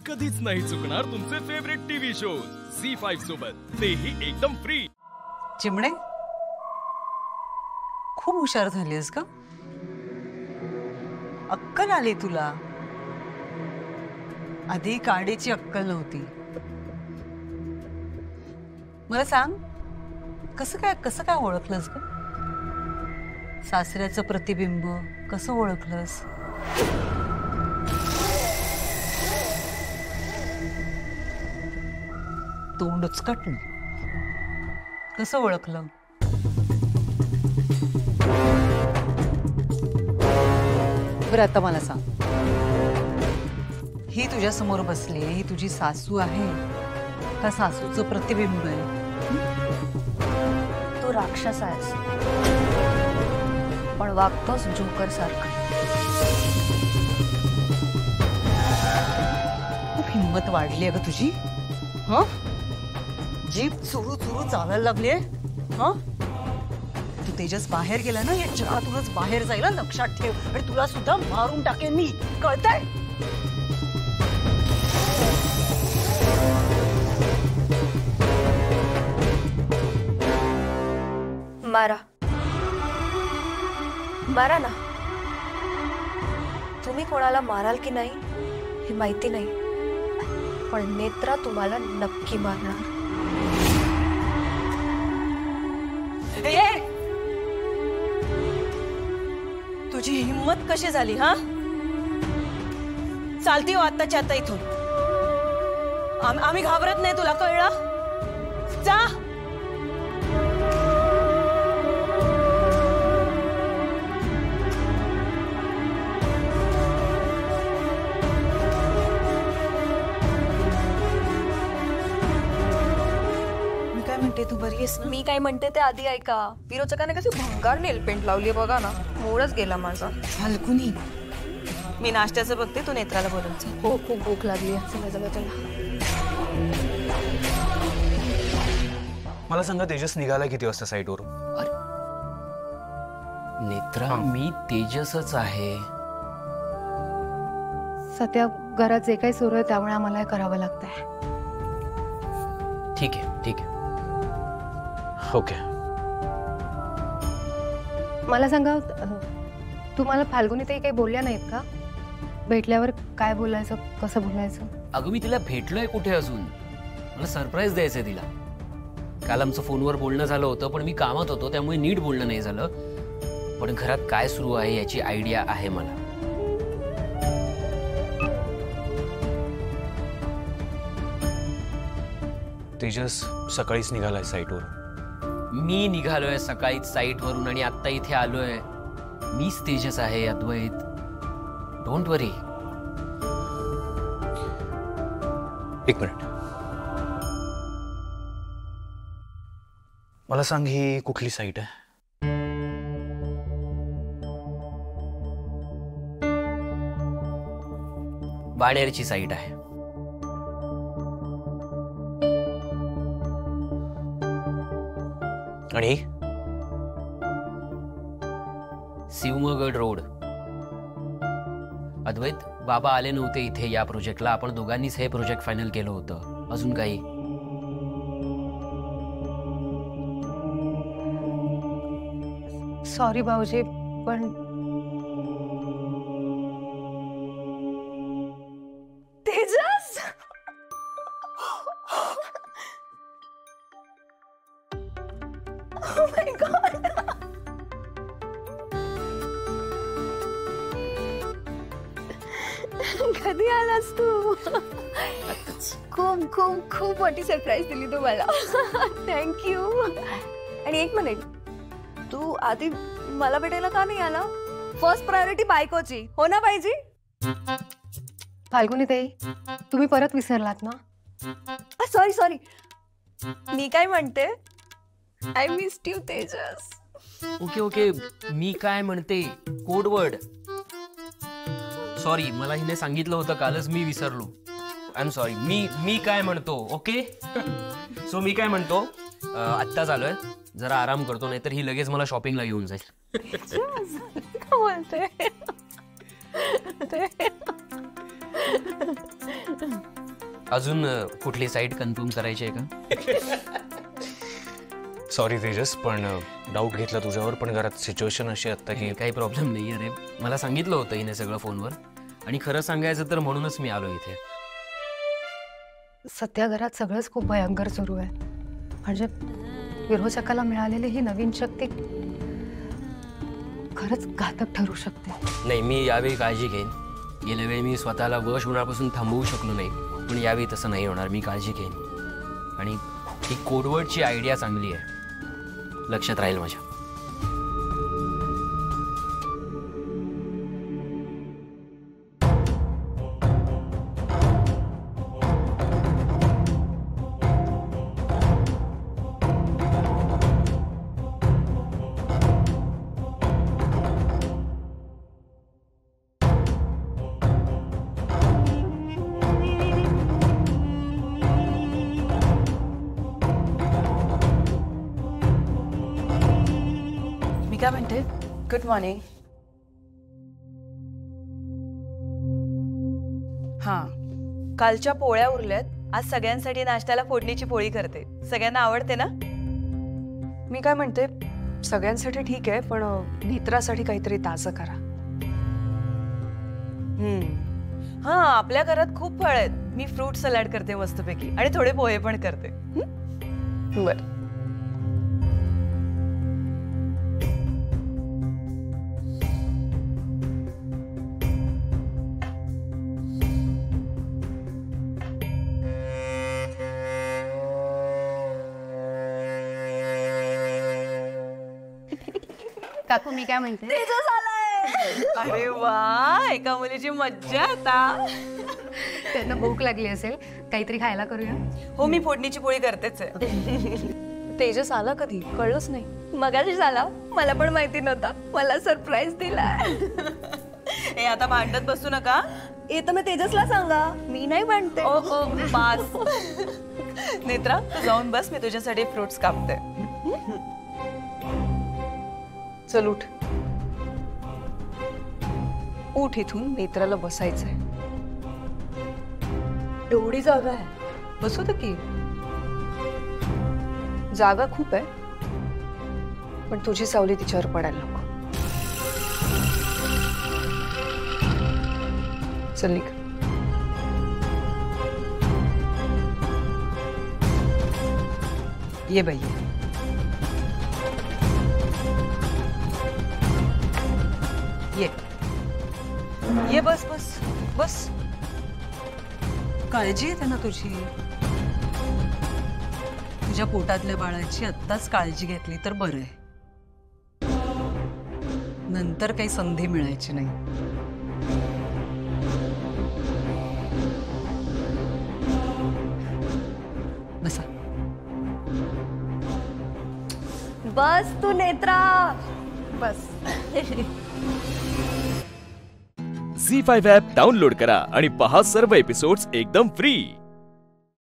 कधीच नाही चुकणार तुमचे फेवरेट टीव्ही शोज झी5 सोबत, तेही एकदम फ्री। चिमणे, खूप हुशार झालीस का? अक्कल आली तुला, आधी काडीची अक्कल नव्हती। मला सांग, कसं काय ओळखलंस ग? सासऱ्याचं प्रतिबिंब कसं ओळखलंस? तोंड उचकटलं कसं ओळखलं? बरं आता मला सांग, ही तुझ्या समोर बसली ही तुझी सासू आहे का सासूचं प्रतिबिंब आहे? तो राक्षस आहेस, पण वागतोस जोकर सारखं। खूप हिंमत वाढली आहे ग तुझी। हं? जीभ चुरू चुरू चालायला लागलीये। हं? तू तेजस बाहेर गेला ना, या जगातूनच बाहेर जायला लक्षात ठेव, आणि तुला सुद्धा मारून टाकेन मी, कळतंय? मारा मारा ना। तुम्ही कोणाला माराल की नाही हे माहिती नाही, पण नेत्रा तुम्हाला नक्की मारणार। तुझी हिम्मत कशी झाली? हा, चालती हो आत्ताच्या आता इथून। आम्ही घाबरत नाही, तुला कळलं? जा। तू बरी आहेस ना? मी काय म्हणते ते आधी ऐका। विरोचकाने कशी भंगार नेलपेंट लावली बघा ना, मोडच गेला माझा। हलकुनी, मी नाश्त्याचं बघते, तू नेत्राला बोलवते। हो, खूप भूक लागली आहे। चला चला चला। मला सांगा, तेजस निघाला किती वाजता साईटवर? नेत्रा, मी तेजसच आहे। सध्या घरात जे काही सुरू आहे त्यामुळे आम्हाला हे करावं लागतंय। ठीक आहे ठीक आहे। ओके, मला सांगा, तुम्हाला फाल्गुनी ताई काही बोलल्या नाहीत का? भेटल्यावर काय बोलायचं, कसं बोलायचं? अगं, मी तिला भेटलोय कुठे अजून? मला सरप्राईज द्यायचंय तिला। काल आमचं फोनवर बोलणं झालं होतं, पण मी कामात होतो त्यामुळे नीट बोलणं नाही झालं। पण घरात काय सुरू आहे याची आयडिया आहे मला। तेजस सकाळीच निघालाय साईटवर। मी निघालोय सकाळीच साईटवरून आणि आत्ता इथे आलोय। मीच तेजस आहे, अद्वैत। डोंट वरी। एक मिनिट, मला सांग, ही कुठली साईट आहे? बाणेरची साईट आहे। आणि सिंहगड रोड। अद्वैत, बाबा आले नव्हते इथे या प्रोजेक्टला, आपण दोघांनीच हे प्रोजेक्ट फायनल केलं होतं। अजून काही? सॉरी भाऊजी, पण तेजस, oh my God. कधी आलास तू? खूप खूप खूप मोठी सरप्राईज दिली तू मला। थँक्यू। आणि एक मिनिट, तू आधी मला भेटायला का नाही आला? फर्स्ट प्रायोरिटी बायकोची, हो ना पाहिजे? फाल्गुनी ताई, तुम्ही परत विसरलात ना? सॉरी सॉरी, मी काय म्हणते, I missed you Tejas. Okay okay, मी काय म्हणते कोडवर्ड। सॉरी, मला हिने सांगितलं होतं कालच, मी विसरलो। I am sorry. मी काय म्हणतो, ओके? सो मी काय म्हणतो, आत्ताच आलोय, जरा आराम करतो, नाहीतर ही लगेच मला शॉपिंगला घेऊन जाईल। बोलते अजून कुठली साईट कन्फर्म करायची आहे का? सॉरी तेजस, पण डाऊट घेतला तुझ्यावर, पण घरात सिच्युएशन अशी आहे आता की काही प्रॉब्लेम नाही अरे. मला सांगितलं होतं हिने सगळं फोनवर, आणि खरं सांगायचं तर म्हणूनच मी आलो इथे. सध्या घरात सगळंच खूप भयंकर सुरू आहे. म्हणजे विरोचकाला मिळालेली ही नवीन शक्ती खरंच घातक ठरू शकते. नाही, मी यावेळी काळजी घेईन. गेल्या वेळी मी स्वतःला वश होण्यापासून थांबवू शकलो नाही, पण यावेळी तसं नाही होणार. मी काळजी घेईन. आणि ही कोडवर्डची आयडिया चांगली आहे, लक्षात राहील माझ्या. काय म्हणते? Good morning. हा, कालच्या पोळ्या उरल्यात. आज सगळ्यांसाठी नाश्त्याला फोडणीची पोळी करते. सगळ्यांना आवडते ना? मी काय म्हणते, सगळ्यांसाठी ठीक आहे, पण नेत्रासाठी काहीतरी ताजं करा. हा, आपल्या घरात खूप फळ आहेत. मी फ्रूट सलाड करते मस्तपैकी, आणि थोडे पोहे पण करते. बरं. काकू मी काय म्हणते, अरे वा, एका मुलीची मज्जा आता. त्यांना भूक लागली असेल, काहीतरी खायला करूया. हो, मी फोडणीची पोळी करतेच आहे. तेजस आला कधी कळलंच नाही. मगाशी झाला, मला पण माहिती नव्हता. मला सरप्राईज दिला. हे आता भांडत बसू नका. तर मग तेजसला सांगा, मी नाही भांडते. ओ बास. नेत्रा, तू जाऊन बस, मी तुझ्यासाठी फ्रुट्स कापते. चल उठ. उठ, इथून नेत्राला बसायचंय. एवढी जागा आहे, बसू दे की. जागा खूप आहे, पण तुझी सावली तिच्यावर पडायला नको. चल निघ. ये बाई, ये बस बस बस. काळजी आहे ना तुझी. तुझ्या पोटातल्या बाळाची आत्ताच काळजी घेतली तर बरं आहे. नंतर काही संधी मिळायची नाही. बसा. बस तू नेत्रा, बस. झी5 ॲप डाउनलोड करा आणि पहा सर्व एपिसोड्स एकदम फ्री.